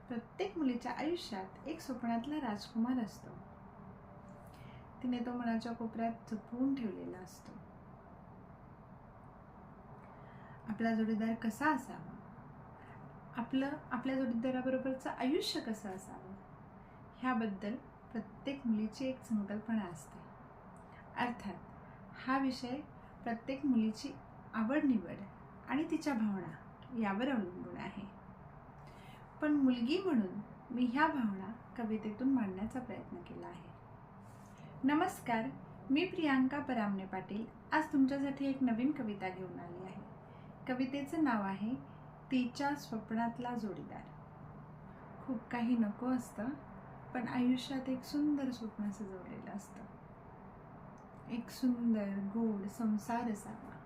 प्रत्येक मुलीच्या आयुष्यात एक स्वप्नातला राजकुमार असतो. तिने तो मनाच्या कोपऱ्यात जपून ठेवलेला असतो. आपला जोडीदार कसा असावा, आपल्या जोडीदाराबरोबरचं आयुष्य कसं असावं, ह्याबद्दल प्रत्येक मुलीची एक संकल्पना असते. अर्थात हा विषय प्रत्येक मुलीची आवड निवड आणि तिच्या भावना यावर अवलंबून आहे. पण मुलगी म्हणून मी ह्या भावना कवितेतून मांडण्याचा प्रयत्न केला आहे. नमस्कार, मी प्रियांका परामने पाटील आज तुमच्यासाठी एक नवीन कविता घेऊन आली आहे. कवितेचं नाव आहे तिच्या स्वप्नातला जोडीदार. खूप काही नको असतं, पण आयुष्यात एक सुंदर स्वप्न सजवलेलं असतं. एक सुंदर गोड संसार असावा,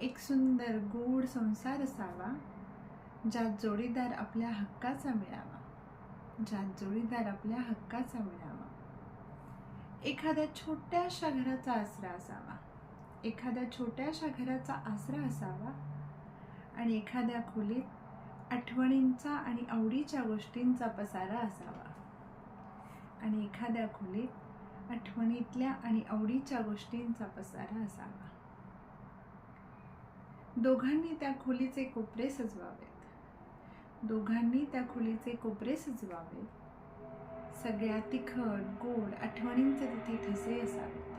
एक सुंदर गोड संसार असावा, ज्यात जोडीदार आपल्या हक्काचा मिळावा, ज्यात जोडीदार आपल्या हक्काचा मिळावा. एखाद्या छोट्याशा घराचा आसरा असावा, एखाद्या छोट्याशा घराचा आसरा असावा आणि एखाद्या खोलीत आठवणींचा आणि आवडीच्या गोष्टींचा पसारा असावा, आणि एखाद्या खोलीत आठवणीतल्या आणि आवडीच्या गोष्टींचा पसारा असावा. दोघांनी त्या खोलीचे कोपरे सजवावेत, दोघांनी त्या खोलीचे कोपरे सजवावेत. सगळ्या तिखट गोड आठवणींचे तिथे ठसे असावेत,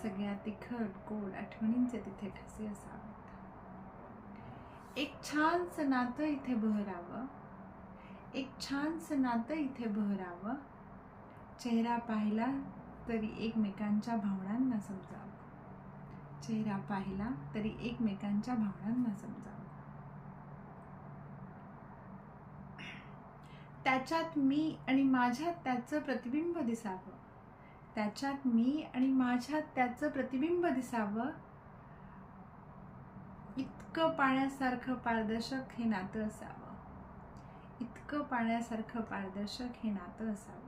सगळ्या तिखट गोड आठवणींचे तिथे ठसे असावेत. एक छानसं नातं इथे बहरावं, एक छानसं नातं इथे बहरावं. चेहरा पाहिला तरी एकमेकांच्या भावनांना समजावं, चेहरा पाहिला तरी एकमेकांच्या भावनांना समजावं. त्याच्यात मी आणि माझ्यात त्याचं प्रतिबिंब दिसावं, त्याच्यात मी आणि माझ्यात त्याचं प्रतिबिंब दिसावं. इतकं पाण्यासारखं पारदर्शक हे नातं असावं, इतकं पाण्यासारखं पारदर्शक हे नातं असावं.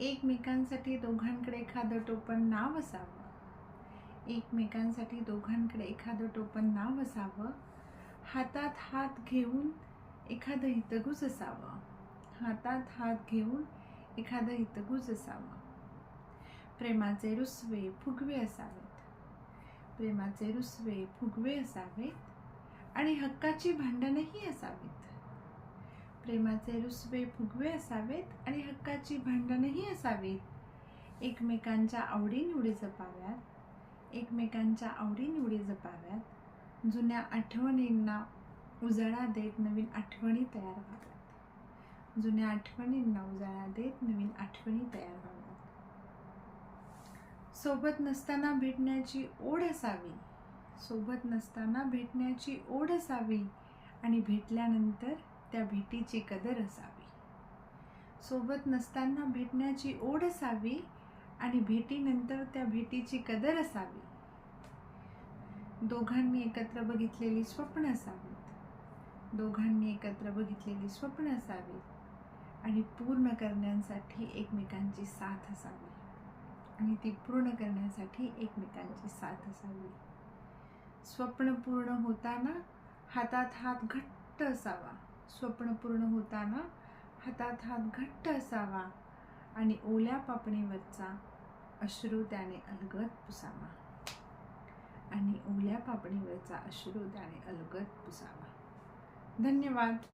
एकमेकांसाठी दोघांकडे एखादं टोपण नाव असावं, एकमेकांसाठी दोघांकडे एखादं टोपण नाव असावं. हातात हात घेऊन एखादं हितगुज असावं, हातात हात घेऊन एखादं हितगुज असावं. प्रेमाचे रुसवे फुगवे असावेत, प्रेमाचे रुसवे फुगवे असावेत आणि हक्काची भांडणही असावीत. प्रेमाचे रुसवे फुगवे असावेत आणि हक्काची भांडणही असावीत. एकमेकांच्या आवडीनिवडी जपाव्यात, एकमेकांच्या आवडीनिवडी जपाव्यात. जुन्या आठवणींना उजाळा देत नवीन आठवणी तयार व्हाव्यात, जुन्या आठवणींना उजाळा देत नवीन आठवणी तयार व्हाव्यात. सोबत नसताना भेटण्याची ओढ असावी, सोबत नसताना भेटण्याची ओढ असावी आणि भेटल्यानंतर त्या भेटीची कदर असावी. सोबत नसताना भेटण्याची ओढ असावी आणि भेटीनंतर त्या भेटीची कदर असावी. दोघांनी एकत्र बघितलेली स्वप्न असावीत, दोघांनी एकत्र बघितलेली स्वप्न असावीत आणि पूर्ण करण्यासाठी एकमेकांची साथ असावी, आणि ती पूर्ण करण्यासाठी एकमेकांची साथ असावी. स्वप्न पूर्ण होताना हातात हात घट्ट असावा, स्वप्न पूर्ण होताना हातात हात घट्ट असावा आणि ओल्या पापणीवरचा अश्रू त्याने अलगद पुसावा, आणि ओल्या पापणीवरचा अश्रू त्याने अलगद पुसावा. धन्यवाद.